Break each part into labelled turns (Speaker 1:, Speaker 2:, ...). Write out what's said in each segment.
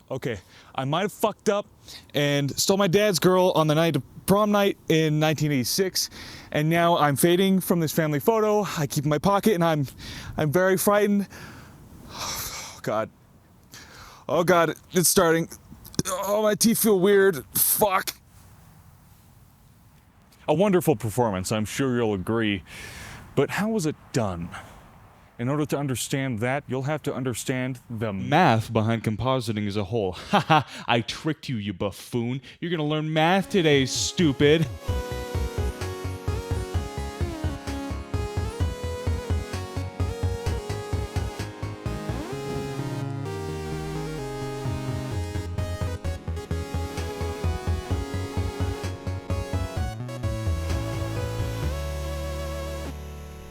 Speaker 1: Okay, I might have fucked up and stole my dad's girl on the night of prom night in 1986, and now I'm fading from this family photo. I keep it in my pocket, and I'm very frightened. Oh God. Oh God, it's starting. Oh, my teeth feel weird. Fuck. A wonderful performance, I'm sure you'll agree. But how was it done? In order to understand that, you'll have to understand the math behind compositing as a whole. Haha, I tricked you, you buffoon. You're gonna learn math today, stupid.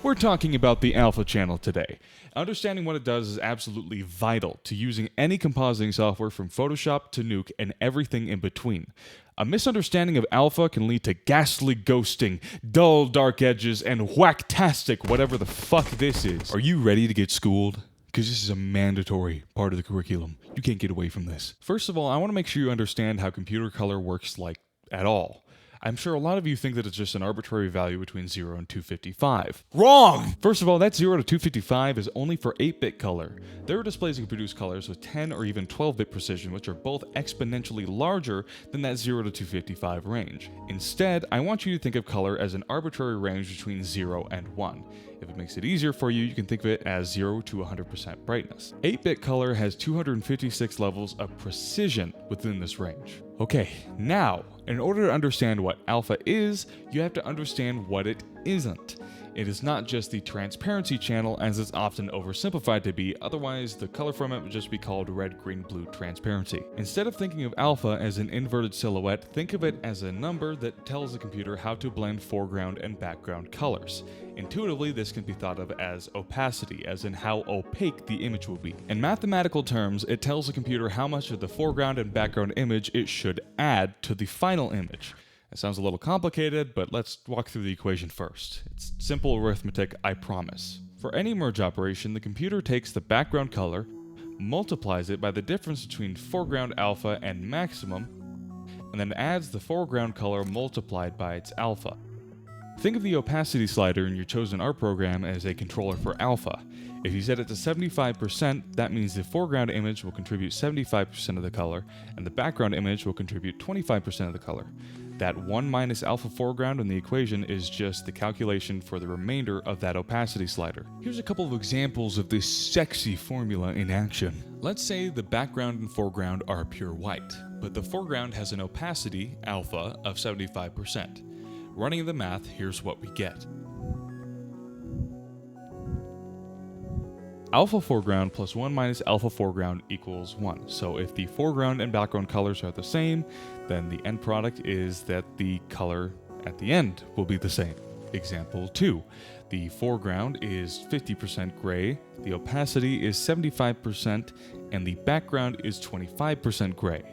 Speaker 1: We're talking about the alpha channel today. Understanding what it does is absolutely vital to using any compositing software from Photoshop to Nuke and everything in between. A misunderstanding of alpha can lead to ghastly ghosting, dull dark edges, and whacktastic whatever the fuck this is. Are you ready to get schooled? Because this is a mandatory part of the curriculum. You can't get away from this. First of all, I want to make sure you understand how computer color works at all. I'm sure a lot of you think that it's just an arbitrary value between 0 and 255. Wrong! First of all, that 0 to 255 is only for 8-bit color. There are displays that can produce colors with 10 or even 12-bit precision, which are both exponentially larger than that 0 to 255 range. Instead, I want you to think of color as an arbitrary range between 0 and 1. If it makes it easier for you, you can think of it as 0 to 100% brightness. 8-bit color has 256 levels of precision within this range. Okay, now, in order to understand what alpha is, you have to understand what it isn't. It is not just the transparency channel as it's often oversimplified to be, otherwise the color format would just be called red, green, blue transparency. Instead of thinking of alpha as an inverted silhouette, think of it as a number that tells the computer how to blend foreground and background colors. Intuitively, this can be thought of as opacity, as in how opaque the image will be. In mathematical terms, it tells the computer how much of the foreground and background image it should add to the final image. It sounds a little complicated, but let's walk through the equation first. It's simple arithmetic, I promise. For any merge operation, the computer takes the background color, multiplies it by the difference between foreground alpha and maximum, and then adds the foreground color multiplied by its alpha. Think of the opacity slider in your chosen art program as a controller for alpha. If you set it to 75%, that means the foreground image will contribute 75% of the color, and the background image will contribute 25% of the color. That 1 minus alpha foreground in the equation is just the calculation for the remainder of that opacity slider. Here's a couple of examples of this sexy formula in action. Let's say the background and foreground are pure white, but the foreground has an opacity, alpha, of 75%. Running the math, here's what we get. Alpha foreground plus 1 minus alpha foreground equals 1. So if the foreground and background colors are the same, then the end product is that the color at the end will be the same. Example 2. The foreground is 50% gray, the opacity is 75%, and the background is 25% gray.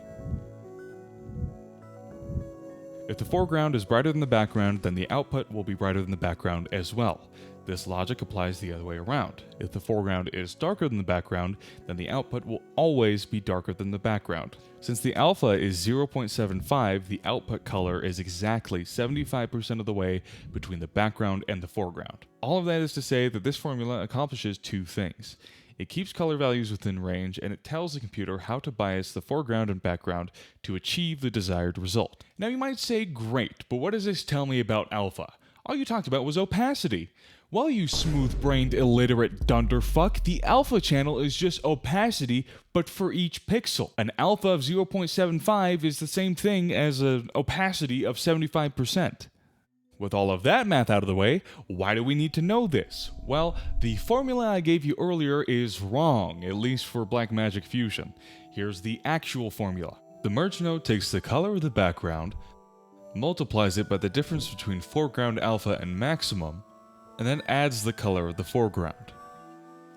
Speaker 1: If the foreground is brighter than the background, then the output will be brighter than the background as well. This logic applies the other way around. If the foreground is darker than the background, then the output will always be darker than the background. Since the alpha is 0.75, the output color is exactly 75% of the way between the background and the foreground. All of that is to say that this formula accomplishes two things. It keeps color values within range, and it tells the computer how to bias the foreground and background to achieve the desired result. Now you might say, great, but what does this tell me about alpha? All you talked about was opacity. Well, you smooth-brained, illiterate dunderfuck, the alpha channel is just opacity, but for each pixel. An alpha of 0.75 is the same thing as an opacity of 75%. With all of that math out of the way, why do we need to know this? Well, the formula I gave you earlier is wrong, at least for Blackmagic Fusion. Here's the actual formula. The merge node takes the color of the background, multiplies it by the difference between foreground alpha and maximum, and then adds the color of the foreground.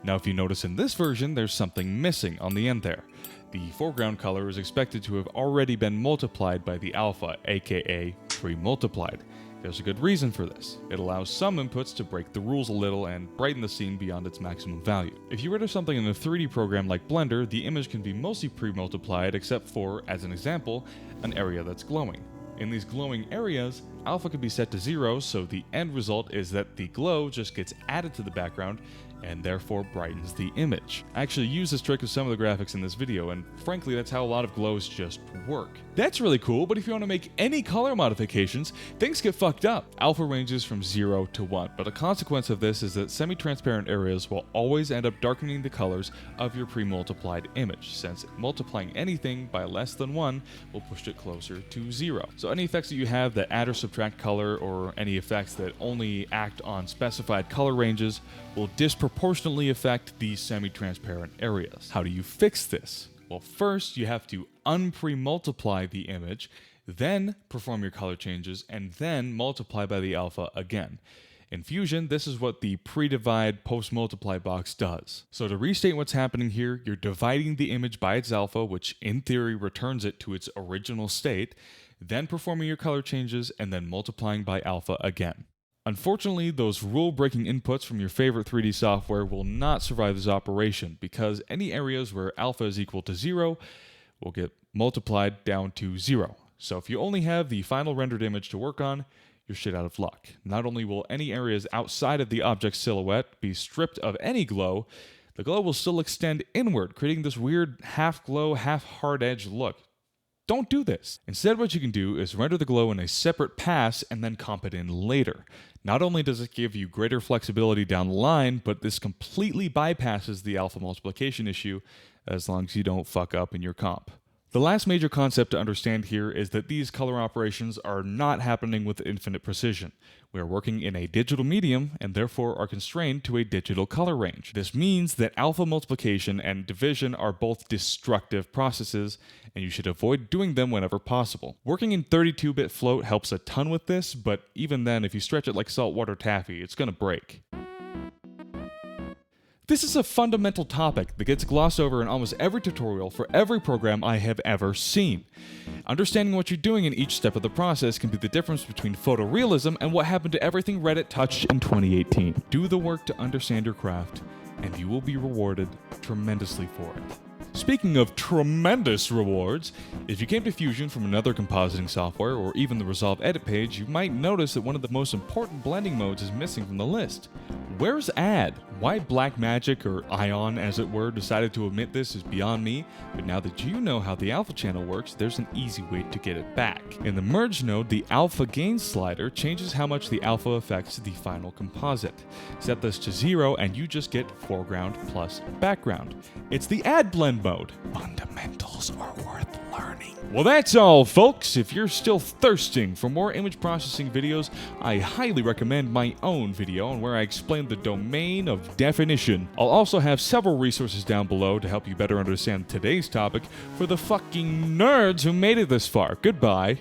Speaker 1: Now if you notice in this version, there's something missing on the end there. The foreground color is expected to have already been multiplied by the alpha, aka pre-multiplied. There's a good reason for this. It allows some inputs to break the rules a little and brighten the scene beyond its maximum value. If you render something in a 3D program like Blender, the image can be mostly pre-multiplied except for, as an example, an area that's glowing. In these glowing areas, alpha can be set to 0, so the end result is that the glow just gets added to the background and therefore brightens the image. I actually use this trick with some of the graphics in this video, and frankly that's how a lot of glows just work. That's really cool, but if you want to make any color modifications, things get fucked up. Alpha ranges from 0 to 1, but a consequence of this is that semi-transparent areas will always end up darkening the colors of your pre-multiplied image, since multiplying anything by less than 1 will push it closer to 0. So any effects that you have that add or subtract color, or any effects that only act on specified color ranges, will disproportionately affect these semi-transparent areas. How do you fix this? Well, first you have to unpre-multiply the image, then perform your color changes, and then multiply by the alpha again. In Fusion, this is what the pre-divide post-multiply box does. So to restate what's happening here, you're dividing the image by its alpha, which in theory returns it to its original state, then performing your color changes, and then multiplying by alpha again. Unfortunately, those rule-breaking inputs from your favorite 3D software will not survive this operation, because any areas where alpha is equal to 0 will get multiplied down to 0. So if you only have the final rendered image to work on, you're shit out of luck. Not only will any areas outside of the object's silhouette be stripped of any glow, the glow will still extend inward, creating this weird half-glow, half-hard-edge look. Don't do this. Instead, what you can do is render the glow in a separate pass and then comp it in later. Not only does it give you greater flexibility down the line, but this completely bypasses the alpha multiplication issue as long as you don't fuck up in your comp. The last major concept to understand here is that these color operations are not happening with infinite precision. We are working in a digital medium and therefore are constrained to a digital color range. This means that alpha multiplication and division are both destructive processes, and you should avoid doing them whenever possible. Working in 32-bit float helps a ton with this, but even then, if you stretch it like saltwater taffy, it's gonna break. This is a fundamental topic that gets glossed over in almost every tutorial for every program I have ever seen. Understanding what you're doing in each step of the process can be the difference between photorealism and what happened to everything Reddit touched in 2018. Do the work to understand your craft, and you will be rewarded tremendously for it. Speaking of tremendous rewards, if you came to Fusion from another compositing software or even the Resolve edit page, you might notice that one of the most important blending modes is missing from the list. Where's Add? Why Blackmagic, or Ion as it were, decided to omit this is beyond me, but now that you know how the alpha channel works, there's an easy way to get it back. In the merge node, the alpha gain slider changes how much the alpha affects the final composite. Set this to 0 and you just get foreground plus background. It's the Add blend mode. Fundamentals are worth learning. Well, that's all, folks. If you're still thirsting for more image processing videos, I highly recommend my own video on where I explain the domain of definition. I'll also have several resources down below to help you better understand today's topic for the fucking nerds who made it this far. Goodbye.